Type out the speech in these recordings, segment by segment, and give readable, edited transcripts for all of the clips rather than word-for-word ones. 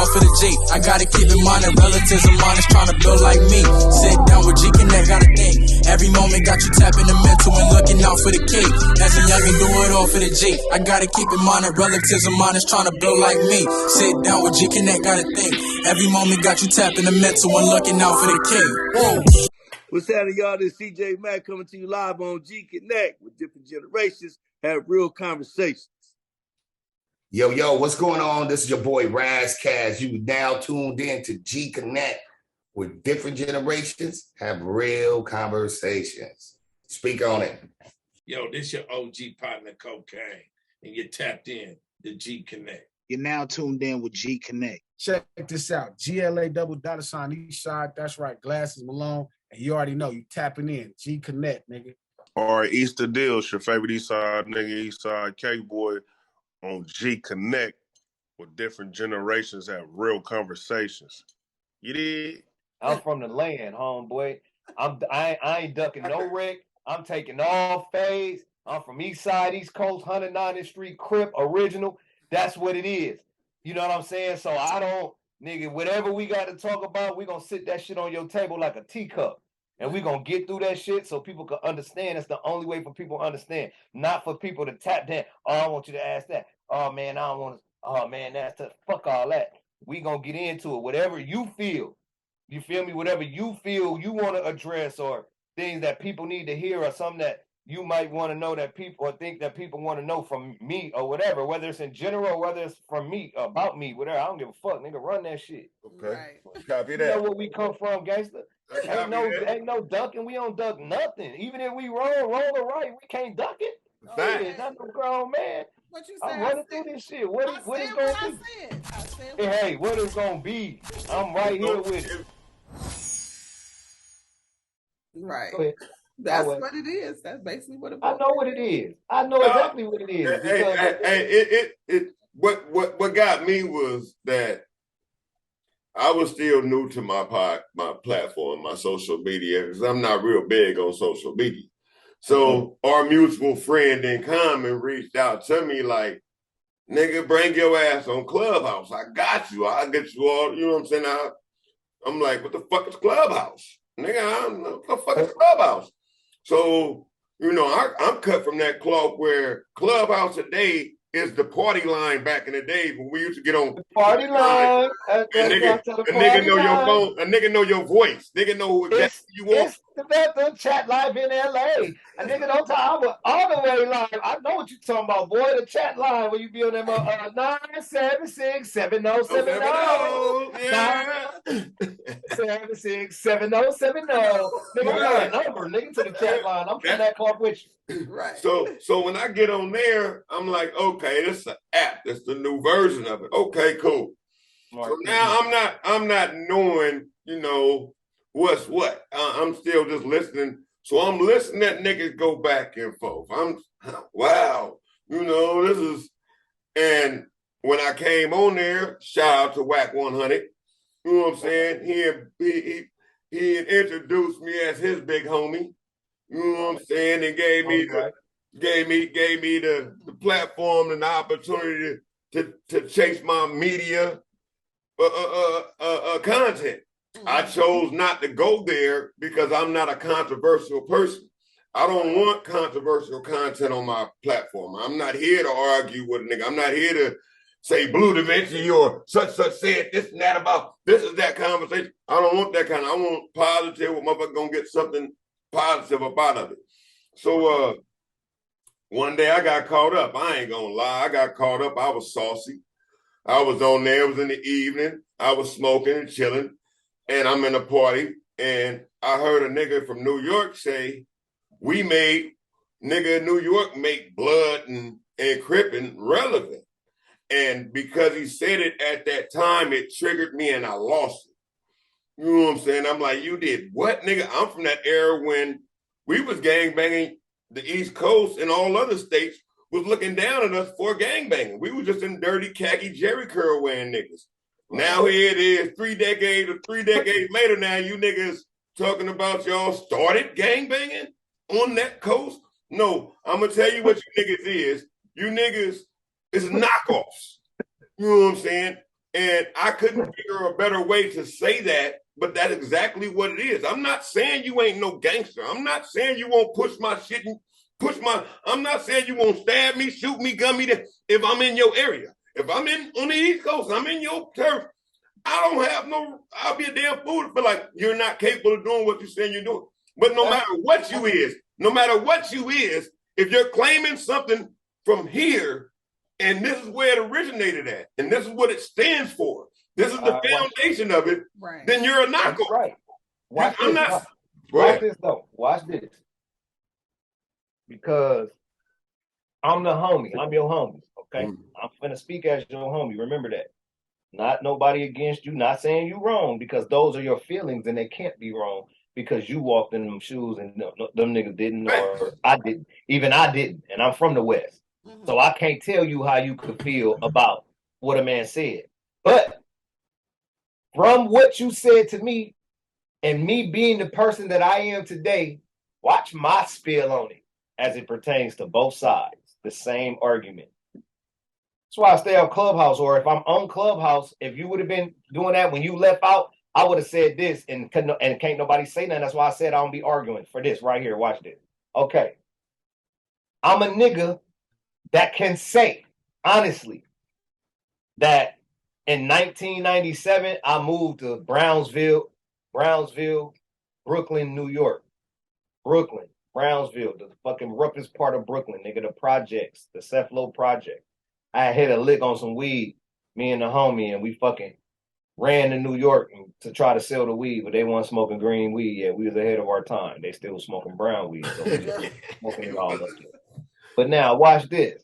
all for the G. I gotta keep in mind that relatives of mine is trying to build like me. Sit down with Gconnet, gotta think. Every moment got you tapping the mental and looking out for the key. As a youngin', do it all for the G. I gotta keep in mind that relatives of mine is trying to build like me. Sit down with Gconnet, gotta think. Every moment got you tapping the mental and looking out for the key. Whoa. What's happening, y'all? This is CJ Mac coming to you live on Gconnet with different generations, have real conversations. Yo, what's going on? This is your boy Raz Kaz. You now tuned in to Gconnet with different generations, have real conversations. Speak on it. Yo, this your OG partner, Cocaine, and you're tapped in to Gconnet. You're now tuned in with Gconnet. Check this out. GLA East Side. That's right. Glasses Malone. And you already know you tapping in. Gconnet, nigga. All right, Easter Deals, your favorite East Side nigga, East Side K-Boy on Gconnet with different generations have real conversations. You did? I'm from the land, homeboy. I ain't ducking no wreck. I'm taking all fades. I'm from East Side, East Coast, 109th Street, Crip, original. That's what it is. You know what I'm saying? So I don't, nigga, whatever we got to talk about, we going to sit that shit on your table like a teacup. And we going to get through that shit so people can understand. That's the only way for people to understand. Not for people to tap that. Oh, I want you to ask that. Oh, man, I don't want to. Oh, man, that's the fuck all that. We going to get into it. Whatever you feel. You feel me? Whatever you feel you want to address or things that people need to hear or something that you might want to know that people or think that people want to know from me or whatever, whether it's in general or whether it's from me, about me, whatever. I don't give a fuck, nigga. Run that shit. Okay. Right. Copy that. You know where we come from, gangster? Ain't no ducking. We don't duck nothing. Even if we roll or right, we can't duck it. Yeah, not no grown man. What you say? I'm running through this shit. What is going to be? Hey, what is going to be? I'm right here with it. Right. That's what it is. That's basically what it is. I know what it is. I know exactly what it is. What got me was that I was still new to my platform, my social media, because I'm not real big on social media. So our mutual friend in common reached out to me like, nigga, bring your ass on Clubhouse. I got you. I'll get you all, you know what I'm saying? I'm like, what the fuck is Clubhouse? Nigga, I don't know what the fuck is Clubhouse. So, you know, I'm cut from that cloth where Clubhouse today is the party line back in the day when we used to get on the party line. A nigga know your phone, a nigga know your voice, nigga know who exactly you want. It's the chat live in LA. A nigga don't talk about all the way live. I know what you're talking about, boy. The chat line where you be on them 976-7070. Yeah. 976-7070. Nigga, right. Number, nigga, to the chat line. I'm from that club with you. Right. So when I get on there, I'm like, okay, this is an app. That's the new version of it. Okay, cool. So now I'm not knowing, you know, what's what. I'm still just listening. So I'm listening at niggas go back and forth. Wow, you know, this is, and when I came on there, shout out to Whack 100, you know what I'm saying? He had introduced me as his big homie. You know what I'm saying? And gave me the platform and the opportunity to chase my media content. I chose not to go there because I'm not a controversial person. I don't want controversial content on my platform. I'm not here to argue with a nigga. I'm not here to say Bleu Da Vinci or such said this and that about this is that conversation. I don't want that kind of, I want positive, what motherfucker gonna get something positive about of it. So one day I got caught up. I ain't gonna lie. I got caught up. I was saucy. I was on there. It was in the evening. I was smoking and chilling. And I'm in a party. And I heard a nigga from New York say, we made nigga in New York make blood and cripping relevant. And because he said it at that time, it triggered me and I lost it. You know what I'm saying? I'm like, you did what, nigga? I'm from that era when we was gangbanging the East Coast and all other states was looking down at us for gangbanging. We were just in dirty khaki Jerry curl wearing niggas. Now here it is, 3 decades later now, you niggas talking about y'all started gangbanging on that coast? No, I'm gonna tell you what you niggas is. You niggas is knockoffs. You know what I'm saying? And I couldn't figure a better way to say that, but that's exactly what it is. I'm not saying you ain't no gangster. I'm not saying you won't push my shit and I'm not saying you won't stab me, shoot me, gun me if I'm in your area. If I'm on the East Coast, I'm in your turf. I'll be a damn fool to feel like you're not capable of doing what you're saying you're doing. But no matter what you is, if you're claiming something from here, and this is where it originated at, and this is what it stands for, this is the foundation of it, then you're a knockoff. Right. Watch this though. Watch this. Because I'm the homie. I'm your homie. Okay. I'm gonna speak as your homie. Remember that. Not nobody against you, not saying you wrong, because those are your feelings and they can't be wrong because you walked in them shoes and them niggas didn't, or I didn't. Even I didn't, and I'm from the West. So I can't tell you how you could feel about what a man said. But from what you said to me and me being the person that I am today, watch my spill on it as it pertains to both sides, the same argument. That's why I stay on Clubhouse, or if I'm on Clubhouse, if you would have been doing that when you left out, I would have said this and can't nobody say nothing. That's why I said I don't be arguing for this right here. Watch this. Okay. I'm a nigga that can say, honestly, that in 1997, I moved to Brownsville, Brooklyn, New York. Brooklyn, Brownsville, the fucking roughest part of Brooklyn, nigga, the projects, the Cephalo project. I hit a lick on some weed, me and the homie, and we fucking ran to New York to try to sell the weed, but they weren't smoking green weed yet. We was ahead of our time. They still smoking brown weed, so we just smoking it all up there. But now, watch this.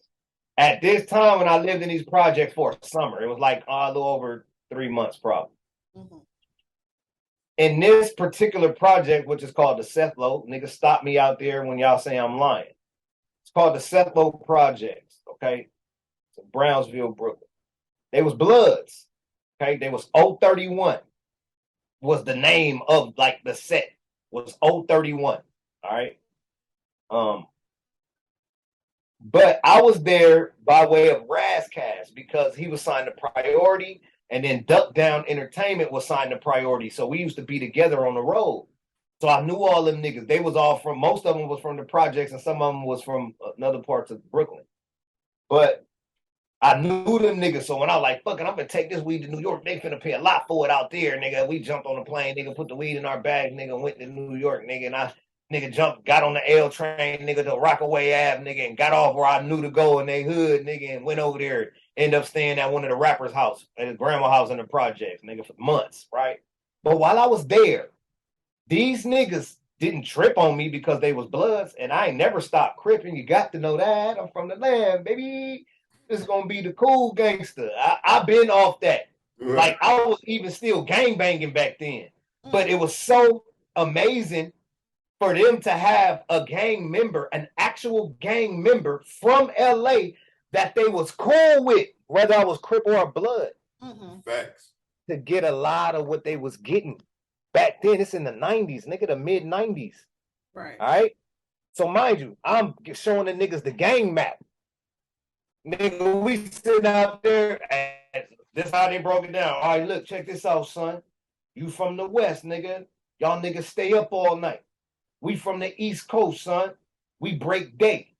At this time when I lived in these projects for a summer, it was like a little over 3 months probably. In this particular project, which is called the Cephalo, niggas stop me out there when y'all say I'm lying. It's called the Cephalo Projects, okay? Brownsville, Brooklyn. They was Bloods. Okay, they was 031 was the name of like the set was 031. All right. But I was there by way of Razzcast because he was signed to Priority, and then Duck Down Entertainment was signed to Priority. So we used to be together on the road. So I knew all them niggas. They was all from, most of them was from the projects, and some of them was from other parts of Brooklyn. But I knew them niggas, so when I was like, fuck it, I'm gonna take this weed to New York, they finna pay a lot for it out there, nigga. We jumped on the plane, nigga, put the weed in our bag, nigga, went to New York, nigga, and I, nigga, got on the L train, nigga, to Rockaway Ave, nigga, and got off where I knew to go in they hood, nigga, and went over there, ended up staying at one of the rappers' house, at his grandma's house in the projects, nigga, for months, right? But while I was there, these niggas didn't trip on me because they was Bloods, and I ain't never stopped cripping. You got to know that. I'm from the land, baby. This is gonna be the cool gangster. I've been off that. Like I was even still gang banging back then. But it was so amazing for them to have a gang member, an actual gang member from LA that they was cool with, whether I was Crip or a Blood. Facts. To get a lot of what they was getting back then. It's in the 90s, nigga, the mid 90s. Right. All right. So mind you, I'm showing the niggas the gang map. Nigga, we sitting out there, and this how they broke it down. All right, look, check this out, son. You from the West, nigga. Y'all niggas stay up all night. We from the East Coast, son. We break day.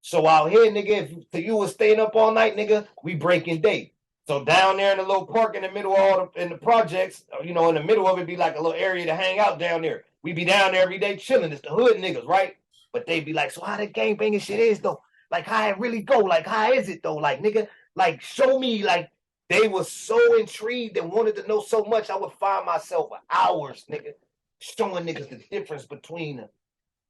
So out here, nigga, if you was staying up all night, nigga, we breaking day. So down there in the little park in the middle of all in the projects, you know, in the middle of it be like a little area to hang out down there. We be down there every day chilling. It's the hood niggas, right? But they be like, so how that gang banging shit is, though? Like, how it really go? Like, how is it, though? Like, nigga, like, show me. Like, they were so intrigued and wanted to know so much, I would find myself for hours, nigga, showing niggas the difference between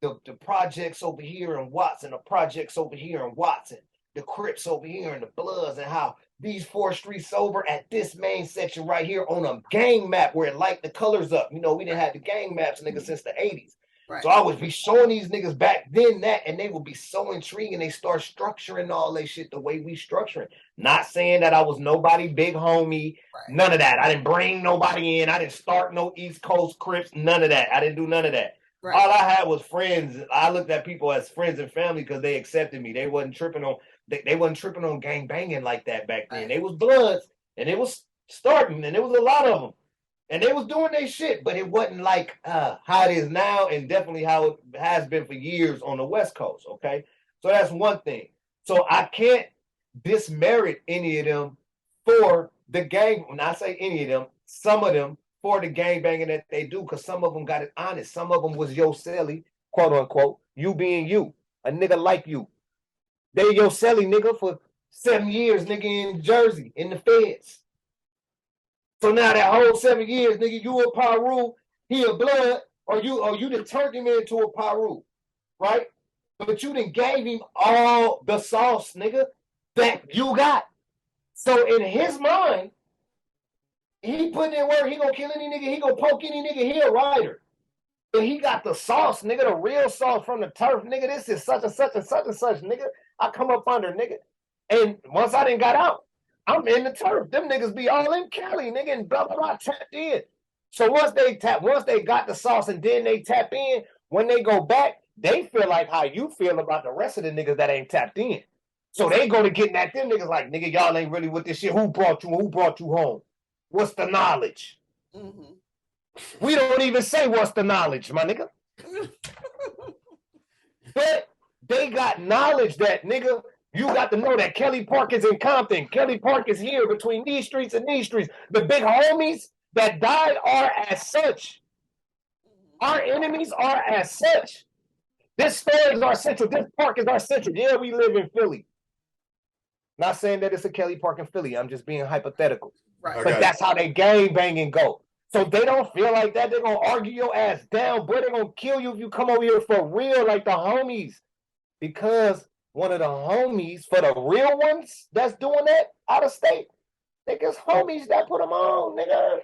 the projects over here in Watson, the projects over here in Watson, the Crips over here and the Bloods, and how these 4 streets over at this main section right here on a gang map where it light the colors up. You know, we didn't have the gang maps, nigga, since the 80s. Right. So I would be showing these niggas back then that, and they would be so intrigued, and they start structuring all that shit the way we structuring. Not saying that I was nobody big homie, none of that. I didn't bring nobody in. I didn't start no East Coast Crips, none of that. I didn't do none of that. Right. All I had was friends. I looked at people as friends and family because they accepted me. They wasn't tripping on they wasn't tripping on gang banging like that back then. They was Bloods, and it was starting, and there was a lot of them. And they was doing their shit, but it wasn't like how it is now, and definitely how it has been for years on the West Coast, okay? So that's one thing. So I can't dismerit any of them for the gang. When I say any of them, some of them for the gang banging that they do, because some of them got it honest. Some of them was yo silly, quote unquote, you being you, a nigga like you. They yo silly nigga for 7 years, nigga, in Jersey, in the feds. So now that whole 7 years, nigga, you a Paru, he a blood, or you done turned him into a Paru, right? But you done gave him all the sauce, nigga, that you got. So in his mind, he put in work, he gonna kill any nigga, he gonna poke any nigga, he a rider. But he got the sauce, nigga, the real sauce from the turf, nigga. This is such and such and such and such, nigga. I come up under, nigga. And once I done got out, I'm in the turf. Them niggas be all in Cali, nigga, and blah, blah, blah, tapped in. So once they got the sauce and then they tap in, when they go back, they feel like how you feel about the rest of the niggas that ain't tapped in. So they go to getting at them niggas like, nigga, y'all ain't really with this shit. Who brought you home? What's the knowledge? Mm-hmm. We don't even say what's the knowledge, my nigga. But they got knowledge that, nigga, you got to know that Kelly Park is in Compton. Kelly Park is here between these streets and these streets. The big homies that died are as such. Our enemies are as such. This store is our central. This park is our central. Yeah, we live in Philly. Not saying that it's a Kelly Park in Philly. I'm just being hypothetical. Right. But that's how they gang banging go. So they don't feel like that. They're going to argue your ass down. Boy, they're going to kill you if you come over here for real like the homies. Because one of the homies, for the real ones that's doing that out of state, niggas, homies that put them on, nigga.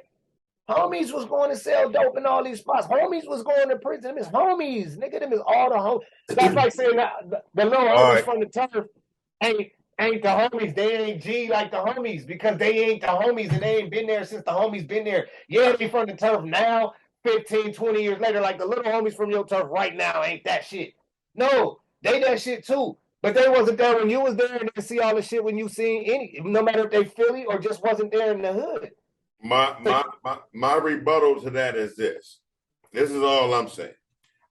Homies was going to sell dope in all these spots. Homies was going to prison. Them is homies, nigga. Them is all the homies. That's like saying that the little homies from the turf ain't the homies. They ain't G like the homies because they ain't the homies and they ain't been there since the homies been there. Yeah, they from the turf now, 15, 20 years later, like the little homies from your turf right now ain't that shit. No, they that shit too. But they wasn't there when you was there and they see all the shit when you seen any, no matter if they Philly or just wasn't there in the hood. My rebuttal to that is this. This is all I'm saying.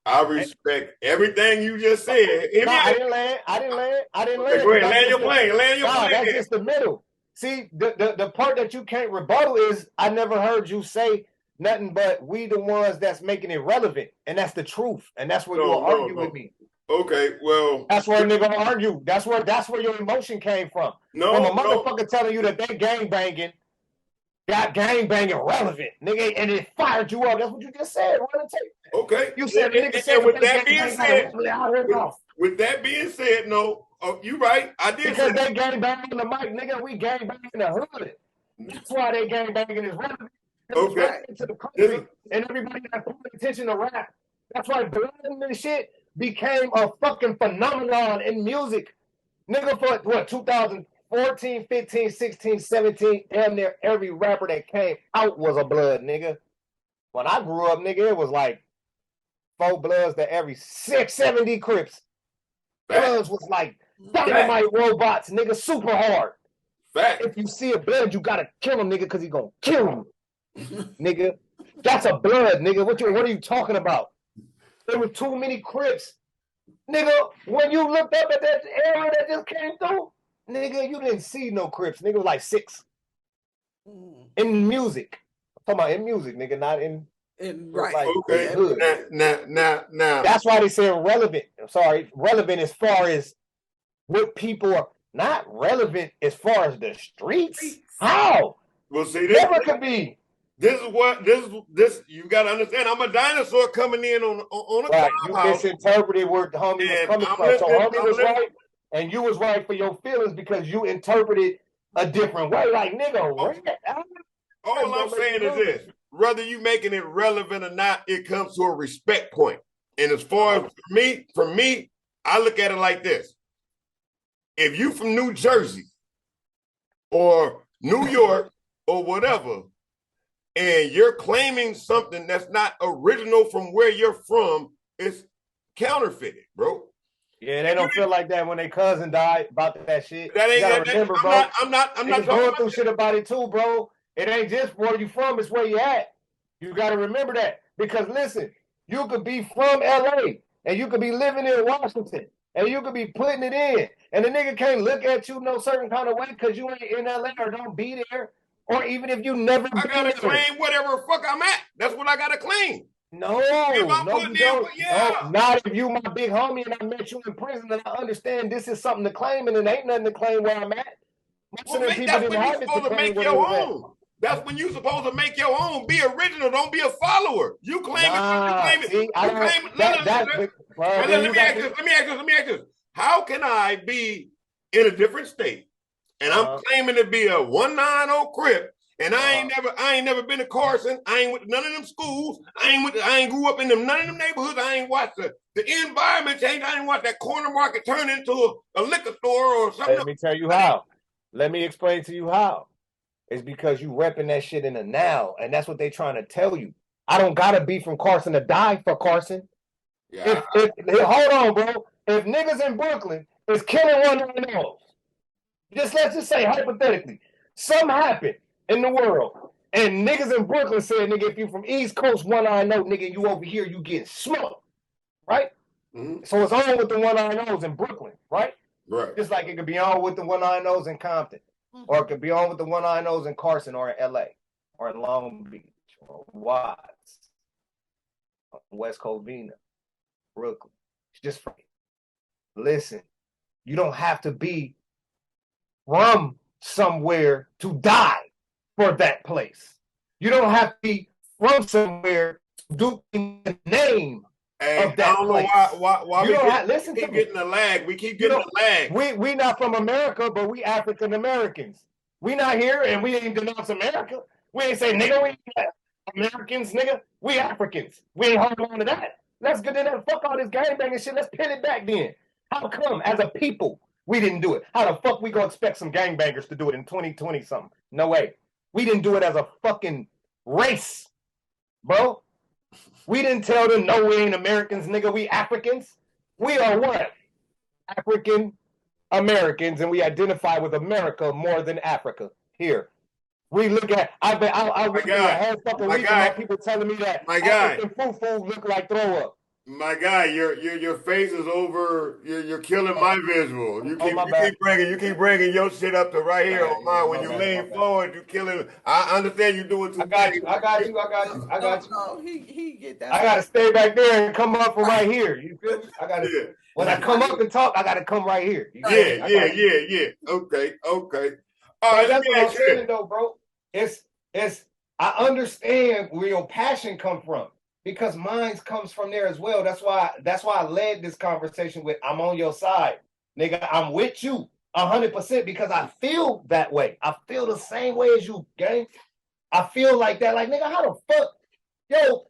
I respect everything you just said. No, I didn't land. Go ahead, land your plane. That's just the middle. See, the part that you can't rebuttal is I never heard you say nothing but we the ones that's making it relevant. And that's the truth. And that's where you'll argue with me. Okay, well. That's where they're gonna argue. That's where your emotion came from. From a motherfucker telling you that they gang banging. Got gang banging relevant, nigga, and it fired you up. That's what you just said. Okay. You said, with that being said, no, you right. I did because they gang banging the mic, nigga. We gang banging the hood. That's why they gang banging is relevant. Okay. Relevant to the country and everybody that's paying attention to rap. That's why blood and this shit became a fucking phenomenon in music, nigga. For what 2014, 15, 16, 17, damn near every rapper that came out was a blood, nigga. When I grew up, nigga, it was like 4 bloods to every 70 crips. Bloods was like dynamite robots, nigga, super hard. If you see a blood, you gotta kill him, nigga, because he gonna kill you. Nigga, that's a blood, nigga. What are you talking about? There were too many crips. Nigga, when you looked up at that era that just came through, nigga, you didn't see no crips. Nigga, was like 6. In music. I'm talking about in music, nigga, not in right. Like, okay. Now. That's why they say relevant. I'm sorry, relevant as far as what people are not relevant as far as the streets. How? Well, see, this never could be. This you gotta understand. I'm a dinosaur coming in on a right. Clubhouse. You misinterpreted where the homie was coming from. So homie was right, and you was right for your feelings because you interpreted a different way. Like, nigga, all I'm saying is this: whether you making it relevant or not, it comes to a respect point. And as far as for me, I look at it like this: if you from New Jersey or New York or whatever, and you're claiming something that's not original from where you're from, it's counterfeited, bro. Yeah, they don't feel like that when their cousin died about that shit. That ain't you gotta remember, bro. I'm not going through shit about it too, bro. It ain't just where you from, it's where you at. You got to remember that. Because listen, you could be from LA and you could be living in Washington and you could be putting it in. And the nigga can't look at you no certain kind of way because you ain't in LA or don't be there. Or even if you never I gotta claim whatever fuck I'm at. That's what I gotta claim. No, if I'm no, putting you don't. yeah. No, not if you my big homie and I met you in prison and I understand this is something to claim and it ain't nothing to claim where I'm at. Most of them people didn't have it to claim where they was at. That's when you supposed to make your own. Be original. Don't be a follower. You claim it. You claim it. Let me ask this. How can I be in a different state and I'm claiming to be a 190 Crip and I ain't never been to Carson. I ain't with none of them schools. I ain't grew up in none of them neighborhoods. I ain't watched the environment change. I ain't watched that corner market turn into a liquor store or something. Let me tell you how. Let me explain to you how. It's because you repping that shit in the now, and that's what they trying to tell you. I don't gotta be from Carson to die for Carson. Yeah. Hold on, bro. If niggas in Brooklyn is killing one of those, let's just say hypothetically, something happened in the world, and niggas in Brooklyn said, nigga, if you from East Coast, one I know, nigga, you over here, you get smoked, right? Mm-hmm. So it's on with the one I knows in Brooklyn, right? Right. Just like it could be on with the one I knows in Compton. Or it could be on with the one I knows in Carson or in LA or in Long Beach or Watts, West Covina, Brooklyn. It's just for listen, you don't have to be from somewhere to die for that place. You don't have to be from somewhere to do the name of that I don't place. Know why we keep getting the lag. We keep getting the lag. We not from America, but we African Americans. We not here and we ain't denounce America. We ain't say nigga, we ain't Americans, nigga. We Africans. We ain't holding on to that. Let's get in there. Fuck all this gangbanging shit. Let's pin it back then. How come as a people we didn't do it? How the fuck we gonna expect some gangbangers to do it in 2020 something? No way. We didn't do it as a fucking race, bro. We didn't tell them, no, we ain't Americans, nigga. We Africans. We are what? African Americans, and we identify with America more than Africa. Here. We look at, I went through a whole fucking week about people telling me that African food look like throw up. My guy, your face is over. You're killing my visual. You keep bringing your shit up to right here on mine. When you lean forward, you killing. I understand you doing too. I got you. No, he get that. I gotta stay back there and come up from right here. You feel me? I gotta. Yeah. When I come up and talk, I gotta come right here. Yeah. Okay. All right, that's what I'm saying though, bro. It's. I understand where your passion come from. Because mine comes from there as well. That's why I led this conversation with I'm on your side. Nigga, I'm with you 100% because I feel that way. I feel the same way as you, gang. I feel like that. Like, nigga, how the fuck? Yo,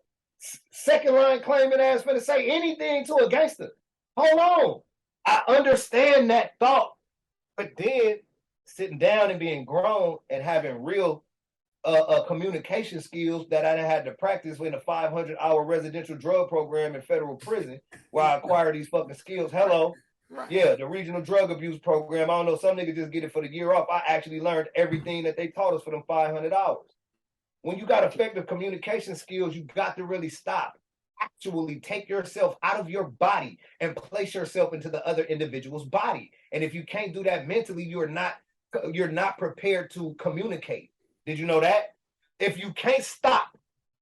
second line claiming ass finna say anything to a gangster. Hold on. I understand that thought. But then sitting down and being grown and having real communication skills that I had to practice in a 500-hour residential drug program in federal prison where I acquired these fucking skills. Hello. Right. Yeah, the regional drug abuse program. I don't know, some niggas just get it for the year off. I actually learned everything that they taught us for them 500 hours. When you got effective communication skills, you got to really stop. Actually take yourself out of your body and place yourself into the other individual's body. And if you can't do that mentally, you're not prepared to communicate. Did you know that? If you can't stop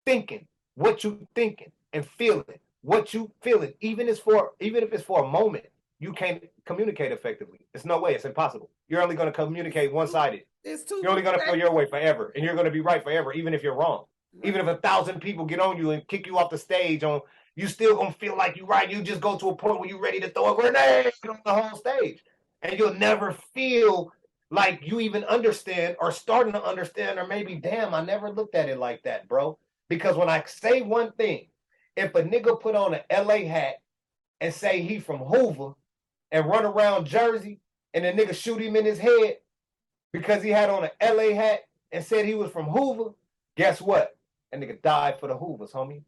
thinking what you thinking and feeling what you feeling, even if it's for a moment, you can't communicate effectively. There's no way. It's impossible. You're only going to communicate one-sided. You're only going to feel your way forever, and you're going to be right forever, even if you're wrong. Right. Even if 1,000 people get on you and kick you off the stage, you still going to feel like you're right. You just go to a point where you're ready to throw a grenade on the whole stage, and you'll never feel like you even understand or starting to understand, or maybe, damn, I never looked at it like that, bro. Because when I say one thing, if a nigga put on an LA hat and say he from Hoover and run around Jersey and the nigga shoot him in his head because he had on an LA hat and said he was from Hoover, guess what? That nigga died for the Hoovers, homie.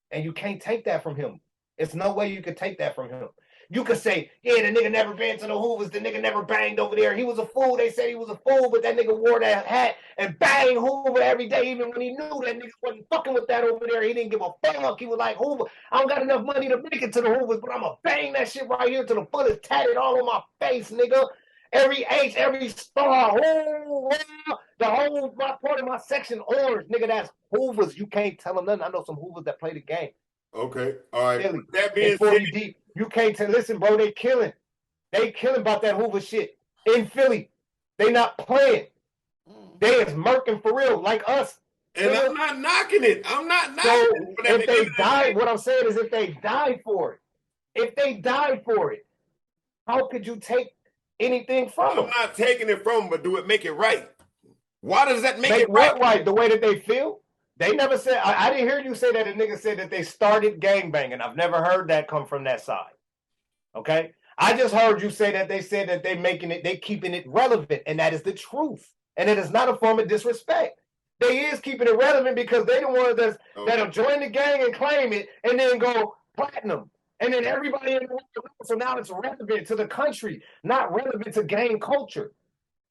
And you can't take that from him. It's no way you can take that from him. You could say, yeah, the nigga never been to the Hoovers. The nigga never banged over there. He was a fool. They said he was a fool, but that nigga wore that hat and banged Hoover every day, even when he knew that nigga wasn't fucking with that over there. He didn't give a fuck. He was like, Hoover, I don't got enough money to make it to the Hoovers, but I'm going to bang that shit right here till the fullest tatted all on my face, nigga. Every H, every star, the whole my part of my section orange, nigga. That's Hoovers. You can't tell them nothing. I know some Hoovers that play the game. Okay, all right. Philly. That being 40 said, deep. You can't tell. Listen, bro, they killing. They killing about that Hoover shit in Philly. They not playing. They is murking for real, like us. and I'm not knocking it. I'm not knocking So it. But if they die, what I'm saying is if they die for it, how could you take anything from them? I'm not taking it from them, but do it make it right? Why does that make it what right? The way that they feel? They never said, I didn't hear you say that a nigga said that they started gangbanging. I've never heard that come from that side. Okay? I just heard you say that they said that they keeping it relevant, and that is the truth. And it is not a form of disrespect. They is keeping it relevant because they the ones that'll join the gang and claim it and then go platinum. And then everybody in the world, so now it's relevant to the country, not relevant to gang culture.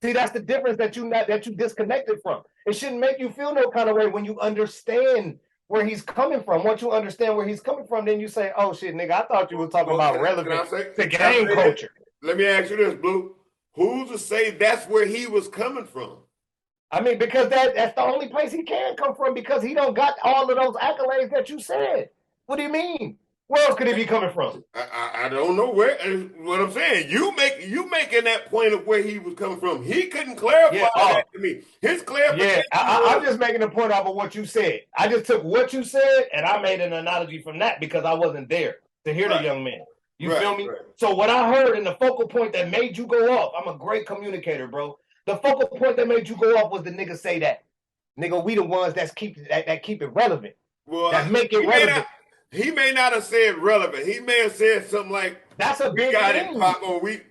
See, that's the difference that you disconnected from. It shouldn't make you feel no kind of way when you understand where he's coming from. Once you understand where he's coming from, then you say, "Oh shit, nigga, I thought you were talking about relevant to gang culture." Let me ask you this, Blue. Who's to say that's where he was coming from? I mean, because that's the only place he can come from because he don't got all of those accolades that you said. What do you mean? Where else could he be coming from? I don't know where. What I'm saying, you making that point of where he was coming from. He couldn't clarify that to me. His clarification. Yeah, I'm just making a point off of what you said. I just took what you said and I made an analogy from that because I wasn't there to hear the young man. You feel me? Right. So what I heard and the focal point that made you go off, I'm a great communicator, bro. The focal point that made you go off was the nigga say that. Nigga, we the ones that keep it relevant. Well, that make it relevant. He may not have said relevant. He may have said something like, "That's a big thing."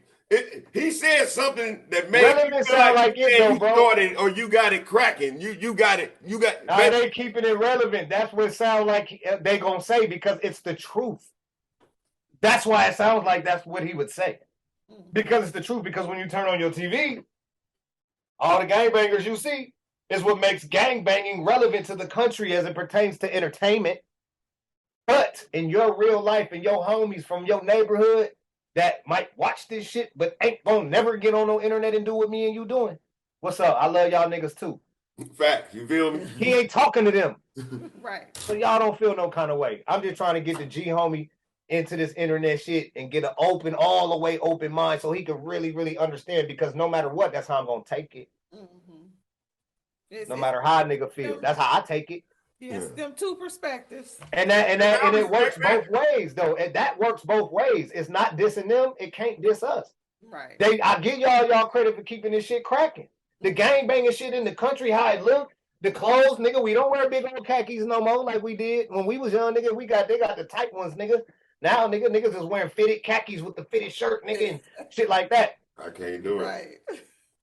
He said something that made relevant sound like it, though, bro. Started, or you got it cracking. You got it. They keeping it relevant. That's what it sounds like they gonna say because it's the truth. That's why it sounds like that's what he would say. Because it's the truth. Because when you turn on your TV, all the gangbangers you see is what makes gangbanging relevant to the country as it pertains to entertainment. But in your real life and your homies from your neighborhood that might watch this shit but ain't gonna never get on no internet and do what me and you doing. What's up? I love y'all niggas too. Facts, you feel me? He ain't talking to them. Right. So y'all don't feel no kind of way. I'm just trying to get the G homie into this internet shit and get an all the way open mind so he can really, really understand because no matter what, that's how I'm gonna take it. No matter how a nigga feel. That's how I take it. Yes, them two perspectives. And it works both ways though. And that works both ways. It's not dissing them. It can't diss us. Right. I give y'all credit for keeping this shit cracking. The gang banging shit in the country, how it look, the clothes, nigga. We don't wear big old khakis no more like we did when we was young, nigga. They got the tight ones, nigga. Now, niggas is wearing fitted khakis with the fitted shirt, nigga, and shit like that. I can't do it. Right.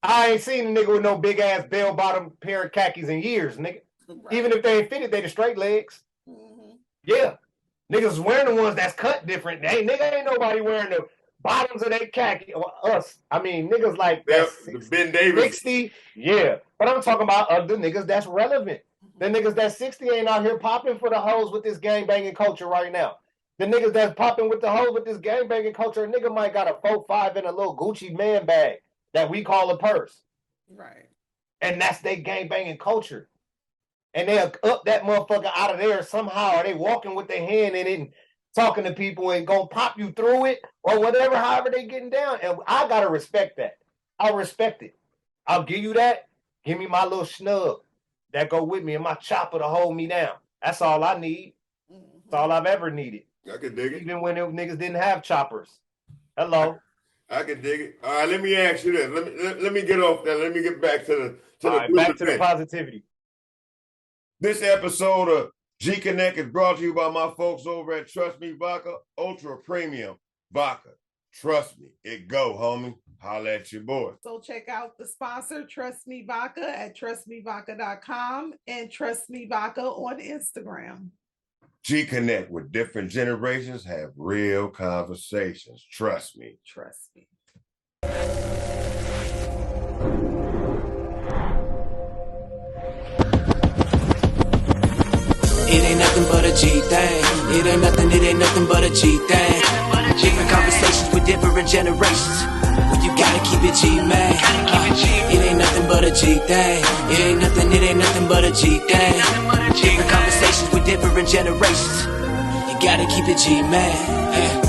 I ain't seen a nigga with no big ass bell bottom pair of khakis in years, nigga. Right. Even if they ain't fitted, they the straight legs. Yeah. Niggas is wearing the ones that's cut different. Ain't nobody wearing the bottoms of their khaki. Us. I mean, niggas like that. Ben Davis. 60. Yeah. But I'm talking about other niggas that's relevant. The niggas that's 60 ain't out here popping for the hoes with this gang banging culture right now. The niggas that's popping with the hoes with this gang banging culture, a nigga might got a 4-5 in a little Gucci man bag that we call a purse. Right. And that's their gang banging culture. And they'll up that motherfucker out of there somehow. Or they walking with their hand in it and talking to people and gonna pop you through it or whatever, however they getting down. And I gotta respect that. I respect it. I'll give you that. Give me my little snub that go with me and my chopper to hold me down. That's all I need. That's all I've ever needed. I can dig it. Even when them niggas didn't have choppers. Hello. I can dig it. All right, let me ask you this. Let me get off that. Let me get back to the positivity. This episode of Gconnet is brought to you by my folks over at Trust Me Vodka, Ultra Premium Vodka. Trust me, it go, homie. Holla at your boy. So check out the sponsor, Trust Me Vodka, at trustmevodka.com and Trust Me Vodka on Instagram. Gconnet with different generations have real conversations. Trust me. Trust me. It ain't nothing but a G thing. It ain't nothing but a G thing. Different conversations with different generations. You gotta keep it G, man. It ain't nothing but a G thing. It ain't nothing but a G thing. Different conversations with different generations. You gotta keep it G, man.